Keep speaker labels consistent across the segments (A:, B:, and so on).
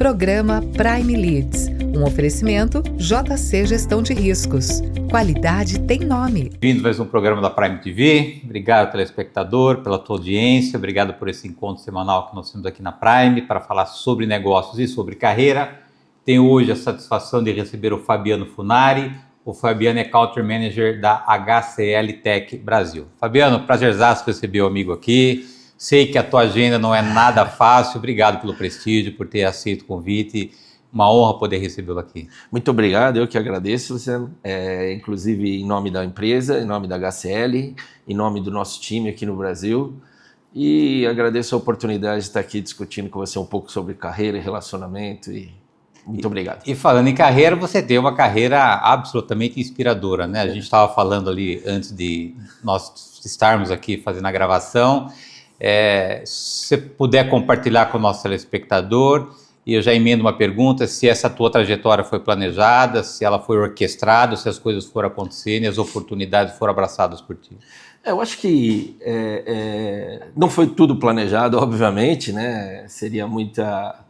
A: Programa Prime Leads, um oferecimento JC Gestão de Riscos. Qualidade tem nome.
B: Bem-vindos a mais um programa da Prime TV. Obrigado, telespectador, pela tua audiência. Obrigado por esse encontro semanal que nós temos aqui na Prime para falar sobre negócios e sobre carreira. Tenho hoje a satisfação de receber o Fabiano Funari. O Fabiano é Country Manager da HCL Tech Brasil. Fabiano, prazerzaço receber o amigo aqui. Sei que a tua agenda não é nada fácil. Obrigado pelo prestígio, por ter aceito o convite. Uma honra poder recebê-lo aqui.
C: Muito obrigado, eu que agradeço, Luciano. Inclusive em nome da empresa, em nome da HCL, em nome do nosso time aqui no Brasil. E agradeço a oportunidade de estar aqui discutindo com você um pouco sobre carreira e relacionamento. Muito obrigado.
B: E falando em carreira, você tem uma carreira absolutamente inspiradora, né? A gente estava falando ali antes de nós estarmos aqui fazendo a gravação. Se você puder compartilhar com o nosso telespectador, e eu já emendo uma pergunta, se essa tua trajetória foi planejada, se ela foi orquestrada, se as coisas foram acontecendo e as oportunidades foram abraçadas por ti.
C: Eu acho que não foi tudo planejado, obviamente, né? Seria muita...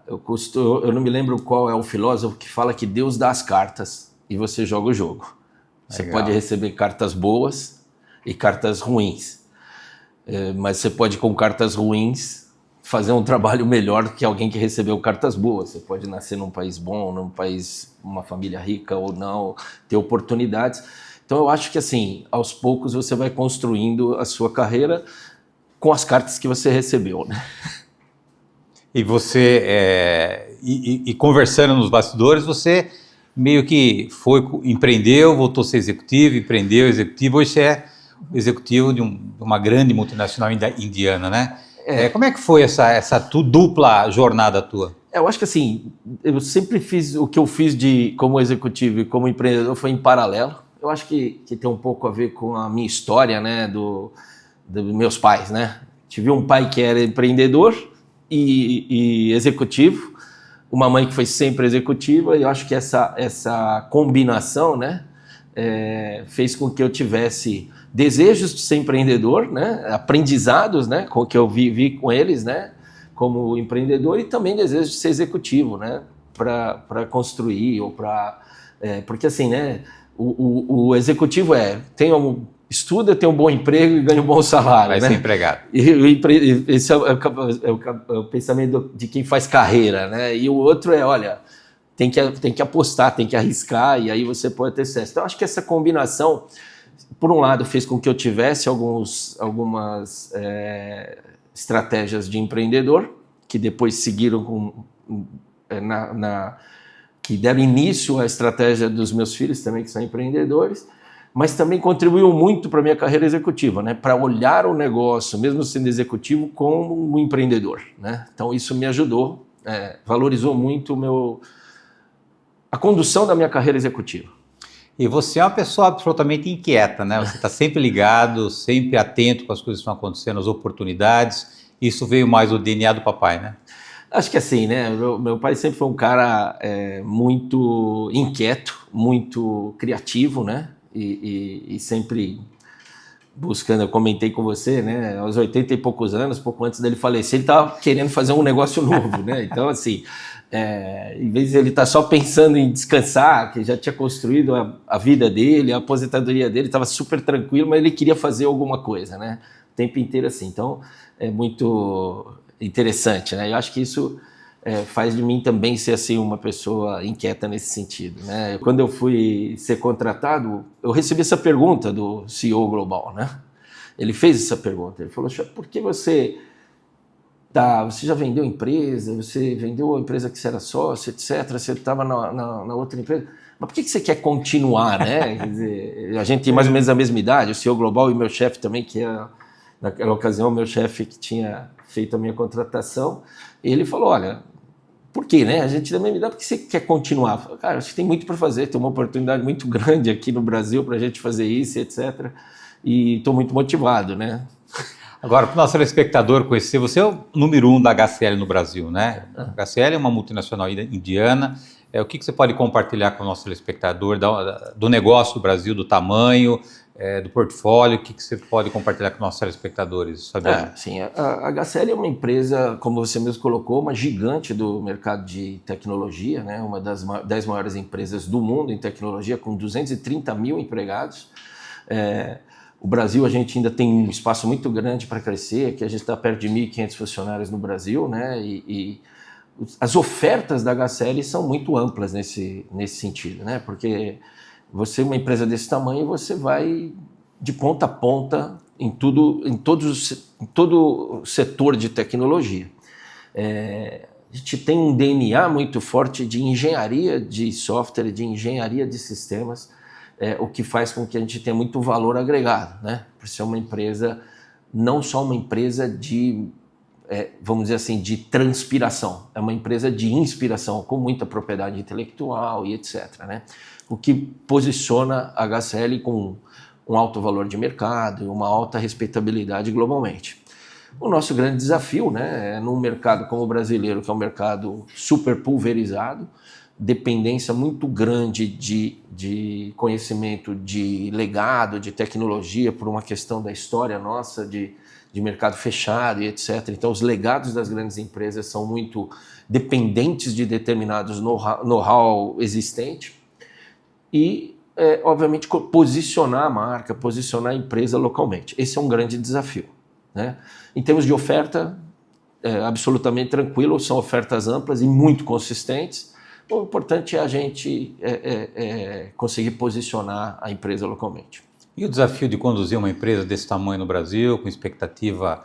C: eu não me lembro qual é o filósofo que fala que Deus dá as cartas e você joga o jogo. Você pode receber cartas boas e cartas ruins. Mas você pode, com cartas ruins, fazer um trabalho melhor do que alguém que recebeu cartas boas. Você pode nascer num país bom, num país, uma família rica ou não, ter oportunidades. Então eu acho que assim, aos poucos você vai construindo a sua carreira com as cartas que você recebeu, né?
B: E você, conversando nos bastidores, você meio que empreendeu, voltou a ser executivo, empreendeu, executivo, hoje você é executivo de uma grande multinacional indiana, né? Como é que foi essa dupla jornada tua?
C: Eu acho que assim, eu sempre fiz o que eu fiz como executivo e como empreendedor foi em paralelo. Eu acho que tem um pouco a ver com a minha história, né, dos meus pais, né? Tive um pai que era empreendedor e executivo, uma mãe que foi sempre executiva, e eu acho que essa combinação, né, fez com que eu tivesse desejos de ser empreendedor, né, aprendizados, né, com que eu vi com eles, né, como empreendedor, e também desejos de ser executivo, né, para construir ou porque assim, né, o executivo estuda, tem um bom emprego e ganha um bom salário.
B: Vai, né? Ser empregado.
C: Esse é o pensamento de quem faz carreira, né? E o outro olha, tem que apostar, tem que arriscar, e aí você pode ter sucesso. Então, acho que essa combinação, por um lado, fez com que eu tivesse algumas estratégias de empreendedor, que depois seguiram que deram início à estratégia dos meus filhos também, que são empreendedores, mas também contribuiu muito para a minha carreira executiva, né? Para olhar o negócio, mesmo sendo executivo, como um empreendedor, né? Então isso me ajudou, valorizou muito a condução da minha carreira executiva.
B: E você é uma pessoa absolutamente inquieta, né? Você está sempre ligado, sempre atento com as coisas que estão acontecendo, as oportunidades. Isso veio mais do DNA do papai, né?
C: Acho que assim, né? Meu pai sempre foi um cara muito inquieto, muito criativo, né? E sempre buscando, eu comentei com você, né? Aos 80 e poucos anos, pouco antes dele falecer, ele estava querendo fazer um negócio novo, né? Então, assim, em vez de ele estar só pensando em descansar, que já tinha construído a vida dele, a aposentadoria dele, estava super tranquilo, mas ele queria fazer alguma coisa, né? O tempo inteiro assim. Então, é muito interessante, né? Eu acho que isso faz de mim também ser assim uma pessoa inquieta nesse sentido, né? Quando eu fui ser contratado, eu recebi essa pergunta do CEO global, né? Ele fez essa pergunta, ele falou: por que você já vendeu empresa, você vendeu a empresa que você era sócio, etc, você estava na outra empresa, mas por que você quer continuar, né? Quer dizer, a gente tem mais ou menos a mesma idade, o CEO global e meu chefe também, que naquela ocasião o meu chefe que tinha feito a minha contratação, ele falou: olha, por quê, né? A gente também me dá, por que você quer continuar? Eu falei: cara, acho que tem muito para fazer, tem uma oportunidade muito grande aqui no Brasil para a gente fazer isso, etc. E estou muito motivado, né?
B: Agora, para o nosso telespectador conhecer, você é o número 1 da HCL no Brasil, né? A HCL é uma multinacional indiana. O que você pode compartilhar com o nosso telespectador do negócio do Brasil, do tamanho, do portfólio, o que você pode compartilhar com nossos telespectadores, Fabiano?
C: Sim, a HCL é uma empresa, como você mesmo colocou, uma gigante do mercado de tecnologia, né? Uma das 10 maiores empresas do mundo em tecnologia, com 230 mil empregados. O Brasil, a gente ainda tem um espaço muito grande para crescer, aqui a gente está perto de 1.500 funcionários no Brasil, né? E as ofertas da HCL são muito amplas nesse sentido, né? Porque você, uma empresa desse tamanho, você vai de ponta a ponta em todo o setor de tecnologia. A gente tem um DNA muito forte de engenharia de software, de engenharia de sistemas, o que faz com que a gente tenha muito valor agregado, né? Por ser uma empresa, não só uma empresa de, vamos dizer assim, de transpiração, é uma empresa de inspiração, com muita propriedade intelectual e etc., né? O que posiciona a HCL com um alto valor de mercado e uma alta respeitabilidade globalmente. O nosso grande desafio, né, é num mercado como o brasileiro, que é um mercado super pulverizado, dependência muito grande de conhecimento, de legado, de tecnologia, por uma questão da história nossa, de mercado fechado e etc. Então, os legados das grandes empresas são muito dependentes de determinados know-how existente e, obviamente, posicionar a marca, posicionar a empresa localmente. Esse é um grande desafio, né? Em termos de oferta, absolutamente tranquilo, são ofertas amplas e muito consistentes. O importante é a gente conseguir posicionar a empresa localmente.
B: E o desafio de conduzir uma empresa desse tamanho no Brasil, com expectativa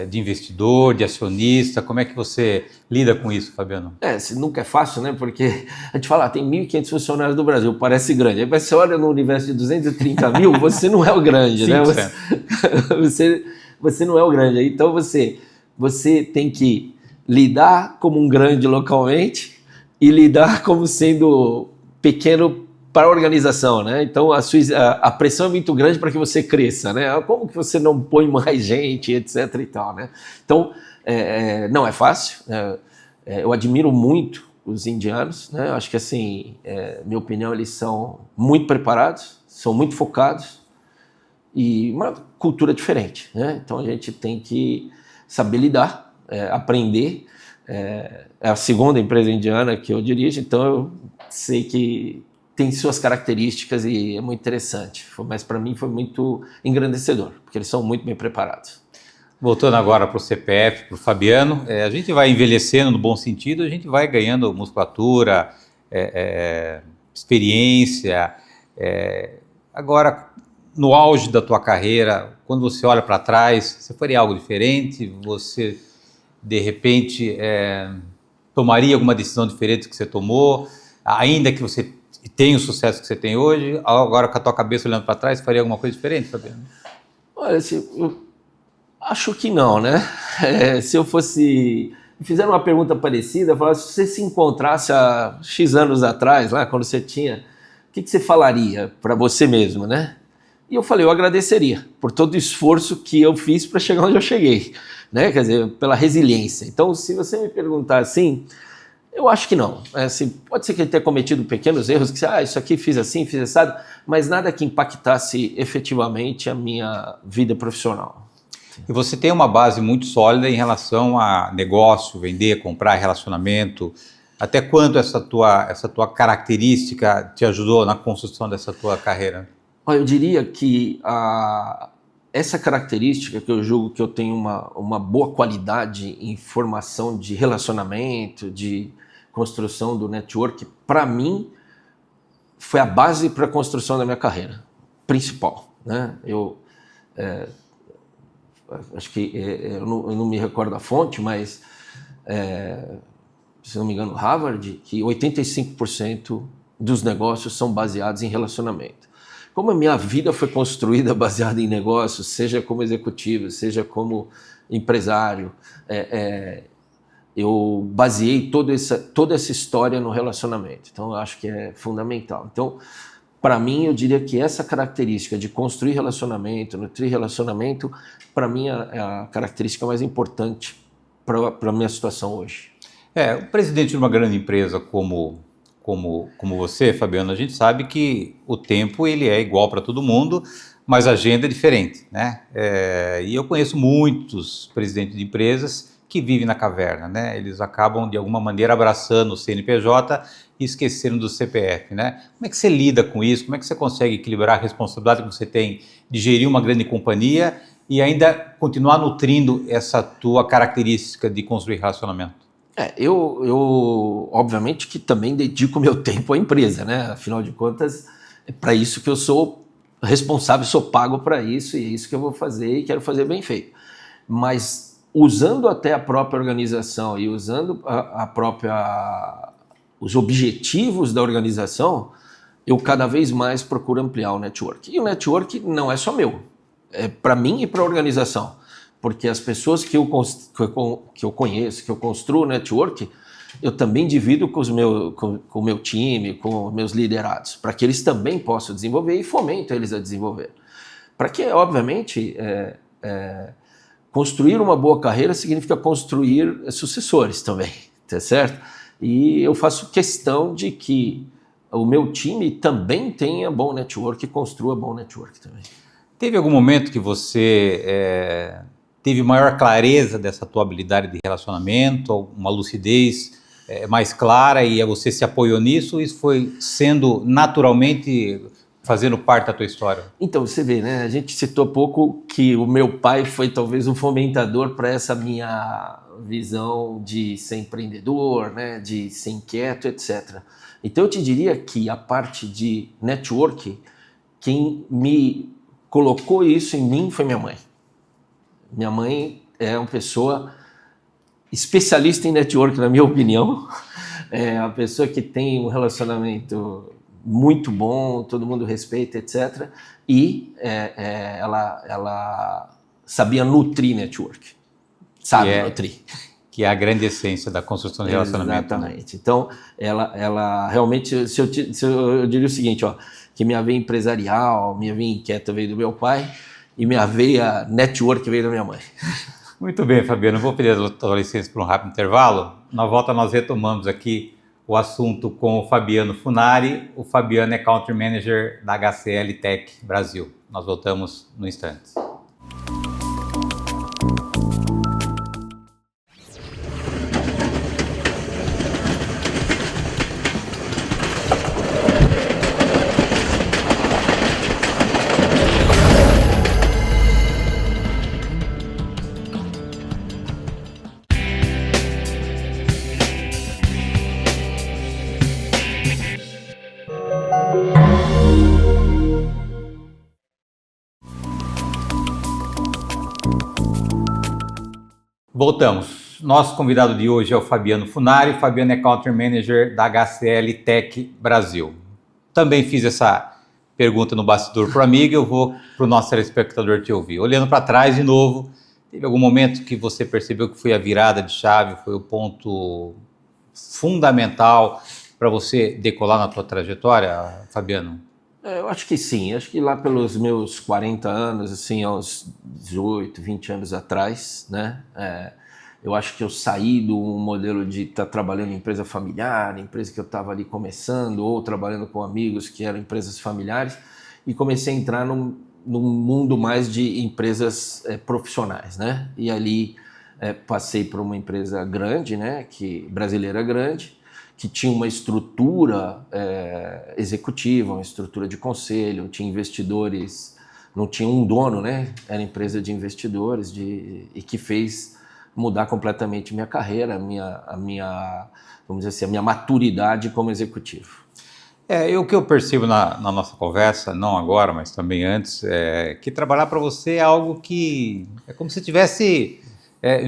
B: de investidor, de acionista, como é que você lida com isso, Fabiano?
C: Nunca é fácil, né? Porque a gente fala, tem 1.500 funcionários do Brasil, parece grande. Aí você olha no universo de 230 mil, você não é o grande, né? Você não é o grande. Então você tem que lidar como um grande localmente e lidar como sendo pequeno para a organização, né? Então a pressão é muito grande para que você cresça, né? Como que você não põe mais gente, etc e tal, né? Então não é fácil. Eu admiro muito os indianos, né? Acho que assim, minha opinião, eles são muito preparados, são muito focados e uma cultura diferente, né? Então a gente tem que saber lidar, aprender. É a segunda empresa indiana que eu dirijo, então eu sei que tem suas características e é muito interessante. Mas para mim foi muito engrandecedor, porque eles são muito bem preparados.
B: Voltando agora para o CPF, para o Fabiano, a gente vai envelhecendo no bom sentido, a gente vai ganhando musculatura, experiência. Agora, no auge da tua carreira, quando você olha para trás, você faria algo diferente? Você, de repente, tomaria alguma decisão diferente que você tomou, ainda que você tenha o sucesso que você tem hoje? Agora, com a tua cabeça olhando para trás, você faria alguma coisa diferente, Fabiano?
C: Olha, eu acho que não, né? Se eu fosse... Me fizeram uma pergunta parecida, eu falava, se você se encontrasse há X anos atrás, lá quando você tinha, o que você falaria para você mesmo, né? E eu falei, eu agradeceria por todo o esforço que eu fiz para chegar onde eu cheguei, né? Quer dizer, pela resiliência. Então, se você me perguntar assim, eu acho que não. Assim, pode ser que ele tenha cometido pequenos erros, que isso aqui fiz assim, fiz assado, mas nada que impactasse efetivamente a minha vida profissional.
B: E você tem uma base muito sólida em relação a negócio, vender, comprar, relacionamento. Até quanto essa tua característica te ajudou na construção dessa tua carreira?
C: Eu diria que essa característica, que eu julgo que eu tenho uma boa qualidade em formação de relacionamento, de construção do network, para mim, foi a base para a construção da minha carreira principal, né? Acho que eu não me recordo a fonte, mas se não me engano, Harvard, que 85% dos negócios são baseados em relacionamento. Como a minha vida foi construída baseada em negócios, seja como executivo, seja como empresário, eu baseei toda essa história no relacionamento. Então, eu acho que é fundamental. Então, para mim, eu diria que essa característica de construir relacionamento, nutrir relacionamento, para mim é a característica mais importante para a minha situação hoje.
B: O presidente de uma grande empresa como você, Fabiano, a gente sabe que o tempo ele é igual para todo mundo, mas a agenda é diferente, né? E eu conheço muitos presidentes de empresas que vivem na caverna, né? Eles acabam, de alguma maneira, abraçando o CNPJ e esquecendo do CPF, né? Como é que você lida com isso? Como é que você consegue equilibrar a responsabilidade que você tem de gerir uma grande companhia e ainda continuar nutrindo essa tua característica de construir relacionamento?
C: Eu obviamente que também dedico meu tempo à empresa, né? Afinal de contas, é para isso que eu sou responsável, sou pago para isso e é isso que eu vou fazer e quero fazer bem feito. Mas usando até a própria organização e usando os objetivos da organização, eu cada vez mais procuro ampliar o network. E o network não é só meu, é para mim e para a organização. Porque as pessoas que eu conheço, que eu construo o network, eu também divido com o meu time, com os meus liderados, para que eles também possam desenvolver e fomento eles a desenvolver. Para que, obviamente, construir uma boa carreira significa construir sucessores também, tá certo? E eu faço questão de que o meu time também tenha bom network e construa bom network também.
B: Teve algum momento que você teve maior clareza dessa tua habilidade de relacionamento, uma lucidez mais clara e você se apoiou nisso, ou isso foi sendo naturalmente fazendo parte da tua história?
C: Então, você vê, né? A gente citou há pouco que o meu pai foi talvez um fomentador para essa minha visão de ser empreendedor, né? De ser inquieto, etc. Então, eu te diria que a parte de network, quem me colocou isso em mim foi minha mãe. Minha mãe é uma pessoa especialista em network, na minha opinião. É uma pessoa que tem um relacionamento muito bom, todo mundo respeita, etc. E ela sabia nutrir network. Sabe nutrir.
B: Que é a grande essência da construção de relacionamento.
C: Exatamente. Né? Então, ela realmente, eu diria o seguinte, ó, que minha veia empresarial, minha veia inquieta veio do meu pai e minha veia network veio da minha mãe.
B: Muito bem, Fabiano. Vou pedir a tua licença para um rápido intervalo. Na volta nós retomamos aqui o assunto com o Fabiano Funari. O Fabiano é Country Manager da HCL Tech Brasil. Nós voltamos no instante. Voltamos. Nosso convidado de hoje é o Fabiano Funari. O Fabiano é Country Manager da HCL Tech Brasil. Também fiz essa pergunta no bastidor para o amigo e eu vou para o nosso telespectador te ouvir. Olhando para trás de novo, teve algum momento que você percebeu que foi a virada de chave, foi o ponto fundamental para você decolar na tua trajetória, Fabiano?
C: Eu acho que sim, acho que lá pelos meus 40 anos, assim, aos 18, 20 anos atrás, né, eu acho que eu saí do modelo de estar trabalhando em empresa familiar, empresa que eu estava ali começando, ou trabalhando com amigos que eram empresas familiares, e comecei a entrar num mundo mais de empresas profissionais, né, e ali passei por uma empresa grande, né, brasileira grande, que tinha uma estrutura executiva, uma estrutura de conselho, tinha investidores, não tinha um dono, né? Era empresa de investidores e que fez mudar completamente minha carreira, vamos dizer assim, a minha maturidade como executivo.
B: O que eu percebo na nossa conversa, não agora, mas também antes, é que trabalhar para você é algo que é como se estivesse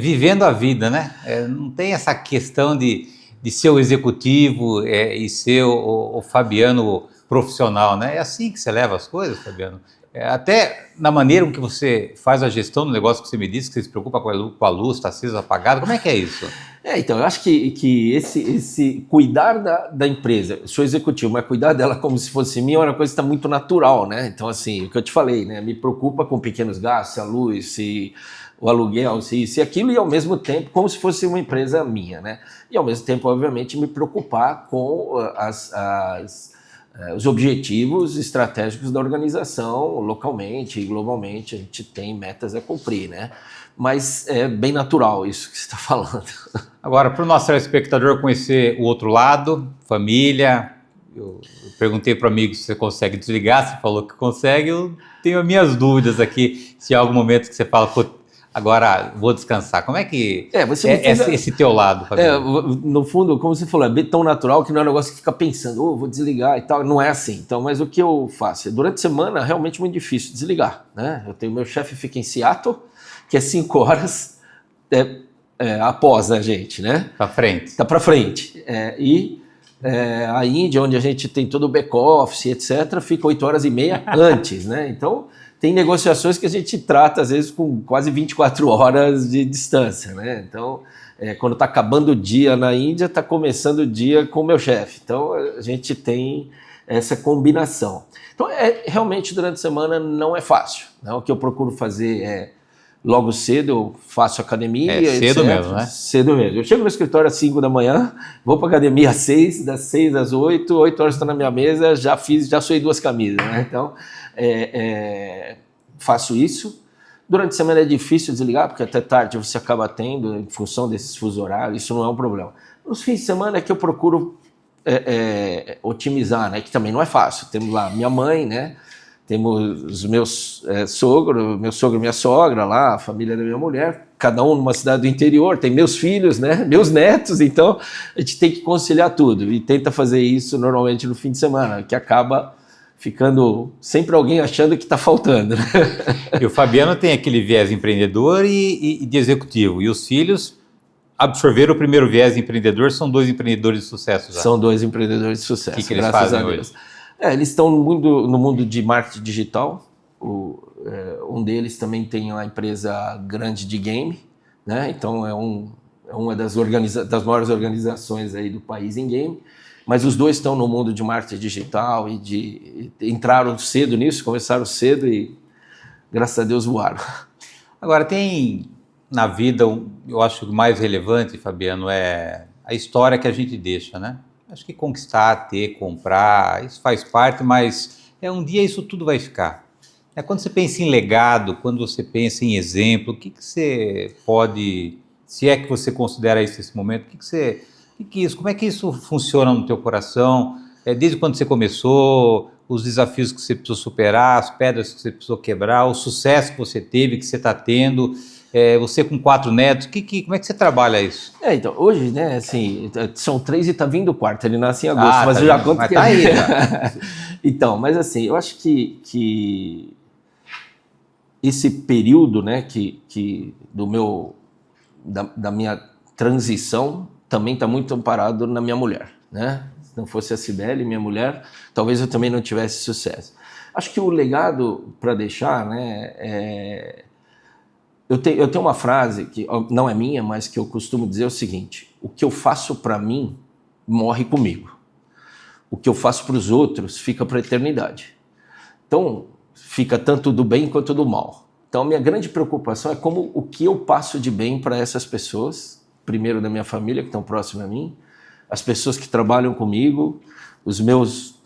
B: vivendo a vida, né? Não tem essa questão de ser o executivo e ser o Fabiano profissional, né? É assim que você leva as coisas, Fabiano? Até na maneira com que você faz a gestão do negócio que você me disse, que você se preocupa com a luz, está acesa, apagada, como é que é isso?
C: Então, eu acho que esse cuidar da empresa, eu sou executivo, mas cuidar dela como se fosse minha é uma coisa que está muito natural, né? Então, assim, o que eu te falei, né? Me preocupa com pequenos gastos, se a luz, se o aluguel, se isso e aquilo, e ao mesmo tempo como se fosse uma empresa minha, né? E ao mesmo tempo, obviamente, me preocupar com os objetivos estratégicos da organização, localmente e globalmente, a gente tem metas a cumprir, né? Mas é bem natural isso que você está falando.
B: Agora, para o nosso telespectador conhecer o outro lado, família, eu perguntei para o amigo se você consegue desligar, você falou que consegue, eu tenho as minhas dúvidas aqui, se há algum momento que você fala, pô, agora vou descansar. Como é que esse teu lado, Fabiano?
C: No fundo, como você falou, é tão natural que não é um negócio que fica pensando, vou desligar e tal, não é assim. Então, mas o que eu faço? Durante a semana, é realmente muito difícil desligar, né? Eu tenho, meu chefe fica em Seattle, que é 5 horas após a gente, né?
B: Para frente.
C: Tá para frente. A Índia, onde a gente tem todo o back-office, etc., fica 8 horas e meia antes, né? Então, tem negociações que a gente trata, às vezes, com quase 24 horas de distância, né? Então, quando está acabando o dia na Índia, está começando o dia com o meu chefe. Então, a gente tem essa combinação. Então, realmente, durante a semana, não é fácil, né? O que eu procuro fazer logo cedo eu faço academia.
B: Cedo
C: etc.
B: mesmo, né?
C: Cedo mesmo. Eu chego no escritório às 5 da manhã, vou para academia às 6, das 6 às 8, 8 horas estou na minha mesa, já suei 2 camisas, né? Então, faço isso. Durante a semana é difícil desligar, porque até tarde você acaba tendo, em função desses fusos horários, isso não é um problema. Nos fins de semana é que eu procuro otimizar, né? Que também não é fácil. Temos lá minha mãe, né? Temos os meus meu sogro e minha sogra lá, a família da minha mulher, cada um numa cidade do interior, tem meus filhos, né, meus netos, então a gente tem que conciliar tudo e tenta fazer isso normalmente no fim de semana, que acaba ficando sempre alguém achando que está faltando. Né?
B: E o Fabiano tem aquele viés empreendedor e de executivo, e os filhos absorveram o primeiro viés empreendedor, são 2 empreendedores de sucesso já.
C: São 2 empreendedores de sucesso,
B: o que eles fazem hoje?
C: Eles estão no mundo de marketing digital. Um deles também tem uma empresa grande de game, né? Então é uma das maiores organizações aí do país em game. Mas os 2 estão no mundo de marketing digital e entraram cedo nisso, começaram cedo e, graças a Deus, voaram.
B: Agora, tem na vida, eu acho que o mais relevante, Fabiano, é a história que a gente deixa, né? Acho que conquistar, ter, comprar, isso faz parte, mas um dia isso tudo vai ficar. Quando você pensa em legado, quando você pensa em exemplo, o que você pode, se é que você considera isso nesse momento, como é que isso funciona no teu coração? Desde quando você começou, os desafios que você precisou superar, as pedras que você precisou quebrar, o sucesso que você teve, que você está tendo, você com 4 netos, como é que você trabalha isso?
C: Então, hoje, né, assim, são 3 e tá vindo o 4º, ele nasce em agosto, mas eu já conto que...
B: Tá aí, já.
C: Então, mas assim, eu acho que esse período, né, da minha transição também está muito amparado na minha mulher, né? Se não fosse a Cibele, minha mulher, talvez eu também não tivesse sucesso. Acho que o legado para deixar, né, eu tenho uma frase que não é minha, mas que eu costumo dizer o seguinte: o que eu faço para mim morre comigo. O que eu faço para os outros fica para a eternidade. Então, fica tanto do bem quanto do mal. Então, minha grande preocupação é como o que eu passo de bem para essas pessoas, primeiro da minha família, que estão próximas a mim, as pessoas que trabalham comigo, os meus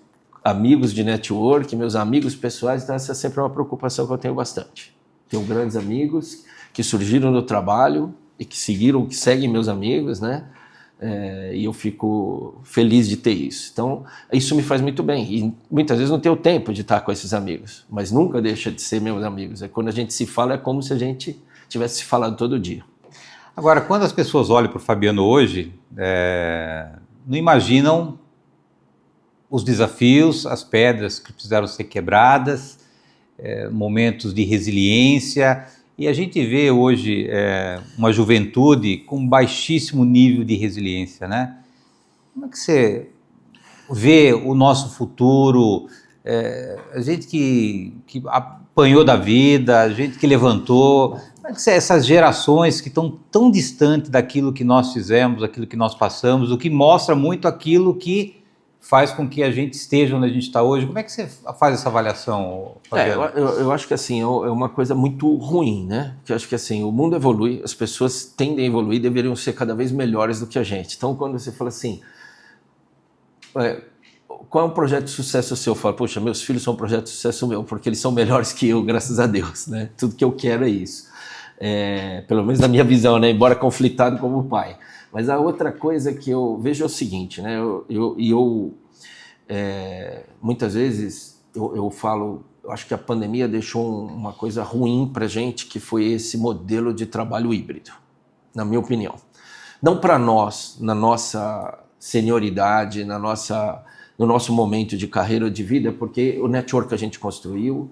C: amigos de network, meus amigos pessoais. Então, essa é sempre uma preocupação que eu tenho bastante. Tenho grandes amigos que surgiram no trabalho e que seguem meus amigos, né? E eu fico feliz de ter isso. Então, isso me faz muito bem. E muitas vezes não tenho tempo de estar com esses amigos, mas nunca deixa de ser meus amigos. Quando a gente se fala, é como se a gente tivesse se falado todo dia.
B: Agora, quando as pessoas olham para o Fabiano hoje, não imaginam os desafios, as pedras que precisaram ser quebradas, momentos de resiliência, e a gente vê hoje uma juventude com baixíssimo nível de resiliência, né? Como é que você vê o nosso futuro, a gente que apanhou da vida, a gente que levantou, como é que essas gerações que estão tão distantes daquilo que nós fizemos, daquilo que nós passamos, o que mostra muito aquilo que faz com que a gente esteja onde a gente está hoje. Como é que você faz essa avaliação, Fabiano?
C: Eu acho que assim, é uma coisa muito ruim, né? Porque eu acho que assim, o mundo evolui, as pessoas tendem a evoluir, deveriam ser cada vez melhores do que a gente. Então, quando você fala assim, qual é um projeto de sucesso seu? Eu falo, poxa, meus filhos são um projeto de sucesso meu, porque eles são melhores que eu, graças a Deus, né? Tudo que eu quero é isso. Pelo menos na minha visão, né? Embora conflitado como pai. Mas a outra coisa que eu vejo é o seguinte, né? Muitas vezes eu falo, eu acho que a pandemia deixou uma coisa ruim para a gente, que foi esse modelo de trabalho híbrido, na minha opinião. Não para nós, na nossa senioridade, no nosso momento de carreira ou de vida, porque o network que a gente construiu,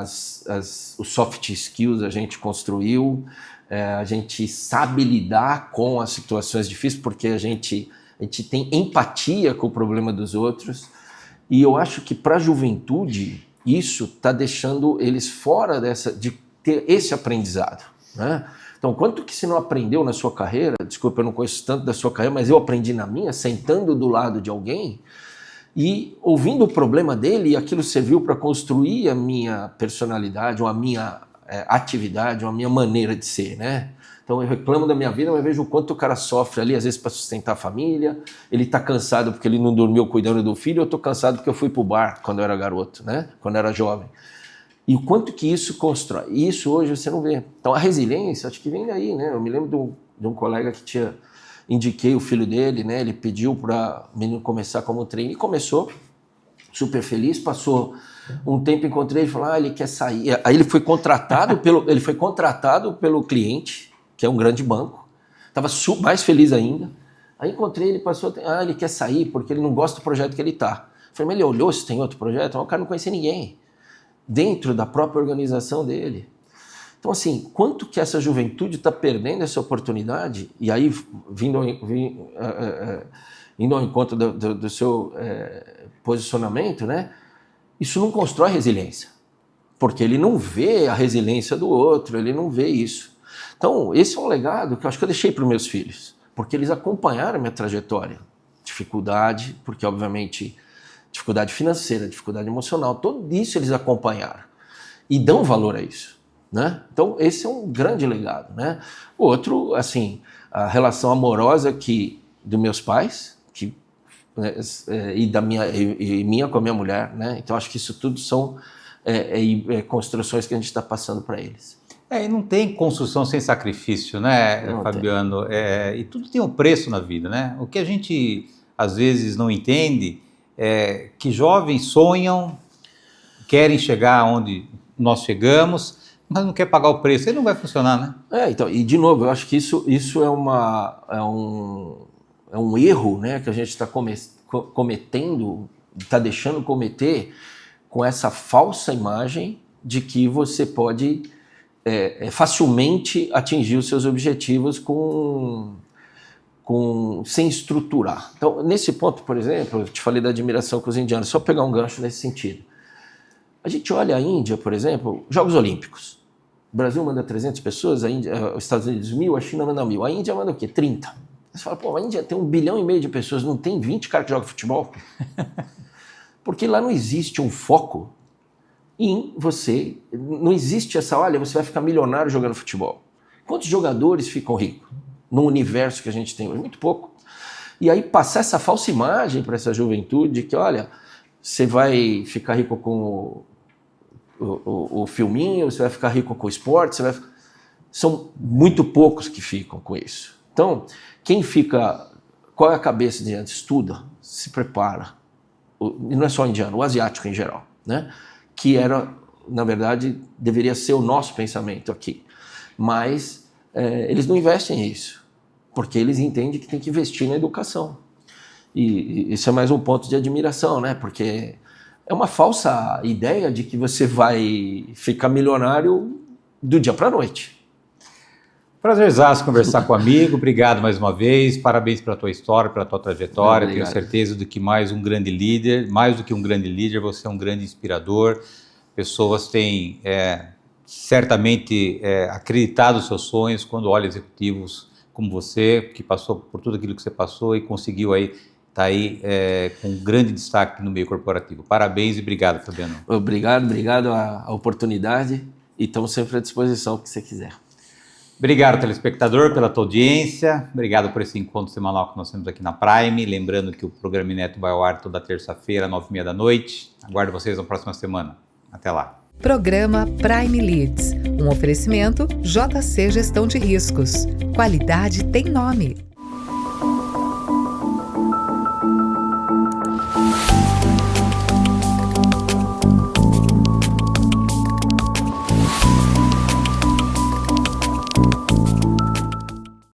C: os soft skills a gente construiu, a gente sabe lidar com as situações difíceis, porque a gente tem empatia com o problema dos outros, e eu acho que para a juventude isso está deixando eles fora de ter esse aprendizado, né? Então, quanto que você não aprendeu na sua carreira, desculpa, eu não conheço tanto da sua carreira, mas eu aprendi na minha, sentando do lado de alguém e ouvindo o problema dele, e aquilo serviu para construir a minha personalidade, ou a minha atividade, ou a minha maneira de ser, né? Então eu reclamo da minha vida, mas vejo o quanto o cara sofre ali, às vezes para sustentar a família, ele está cansado porque ele não dormiu cuidando do filho, eu estou cansado porque eu fui para o bar quando eu era garoto, né? Quando eu era jovem. E o quanto que isso constrói. E isso hoje você não vê. Então a resiliência, acho que vem daí, né? Eu me lembro de um colega que indiquei o filho dele, né? Ele pediu para o menino começar como treino e começou, super feliz, passou um tempo, encontrei ele e falou, ele quer sair. Aí ele foi contratado pelo cliente, que é um grande banco, estava mais feliz ainda. Aí encontrei ele, passou, ele quer sair porque ele não gosta do projeto que ele está. Falei, mas ele olhou se tem outro projeto? Mas o cara não conhecia ninguém dentro da própria organização dele. Então, assim, quanto que essa juventude está perdendo essa oportunidade, e aí, indo ao encontro do seu posicionamento, né? Isso não constrói resiliência, porque ele não vê a resiliência do outro, ele não vê isso. Então, esse é um legado que eu acho que eu deixei para os meus filhos, porque eles acompanharam a minha trajetória. Dificuldade, porque, obviamente, dificuldade financeira, dificuldade emocional, tudo isso eles acompanharam e dão valor a isso, né? Então esse é um grande legado, né? Outro, assim, a relação amorosa dos meus pais, e minha com a minha mulher, né? Então acho que isso tudo são construções que a gente está passando para eles.
B: E não tem construção sem sacrifício, né,
C: Não
B: Fabiano? E tudo tem um preço na vida, né? O que a gente às vezes não entende que jovens sonham, querem chegar onde nós chegamos, mas não quer pagar o preço, aí não vai funcionar, né?
C: Então, e de novo, eu acho que isso é um erro, né, que a gente está cometendo, está deixando cometer, com essa falsa imagem de que você pode facilmente atingir os seus objetivos sem estruturar. Então, nesse ponto, por exemplo, eu te falei da admiração com os indianos, só pegar um gancho nesse sentido. A gente olha a Índia, por exemplo, Jogos Olímpicos. O Brasil manda 300 pessoas, os Estados Unidos 1.000, a China manda 1.000. A Índia manda o quê? 30. Você fala, a Índia tem 1,5 bilhão de pessoas, não tem 20 caras que jogam futebol? Porque lá não existe um foco em você, não existe essa, olha, você vai ficar milionário jogando futebol. Quantos jogadores ficam ricos no universo que a gente tem hoje? Muito pouco. E aí passar essa falsa imagem para essa juventude que, olha, você vai ficar rico com o filminho, você vai ficar rico com o esporte, são muito poucos que ficam com isso. Então, qual é a cabeça de antes? Estuda, se prepara. E não é só o indiano, o asiático em geral, né? Que na verdade, deveria ser o nosso pensamento aqui. Mas eles não investem nisso, porque eles entendem que tem que investir na educação. E isso é mais um ponto de admiração, né? Porque é uma falsa ideia de que você vai ficar milionário do dia para a noite.
B: Prazerzaço conversar com o amigo, obrigado mais uma vez, parabéns pela tua história, pela tua trajetória, tenho certeza de que mais do que um grande líder, você é um grande inspirador, pessoas têm certamente acreditado nos seus sonhos quando olham executivos como você, que passou por tudo aquilo que você passou e conseguiu tá aí com grande destaque no meio corporativo. Parabéns e obrigado, Fabiano.
C: Obrigado a oportunidade e estamos sempre à disposição, o que você quiser.
B: Obrigado, telespectador, pela tua audiência. Obrigado por esse encontro semanal que nós temos aqui na Prime. Lembrando que o programa Neto vai ao ar toda terça-feira, 9h30 da noite. Aguardo vocês na próxima semana. Até lá.
A: Programa Prime Leads, um oferecimento JC Gestão de Riscos. Qualidade tem nome.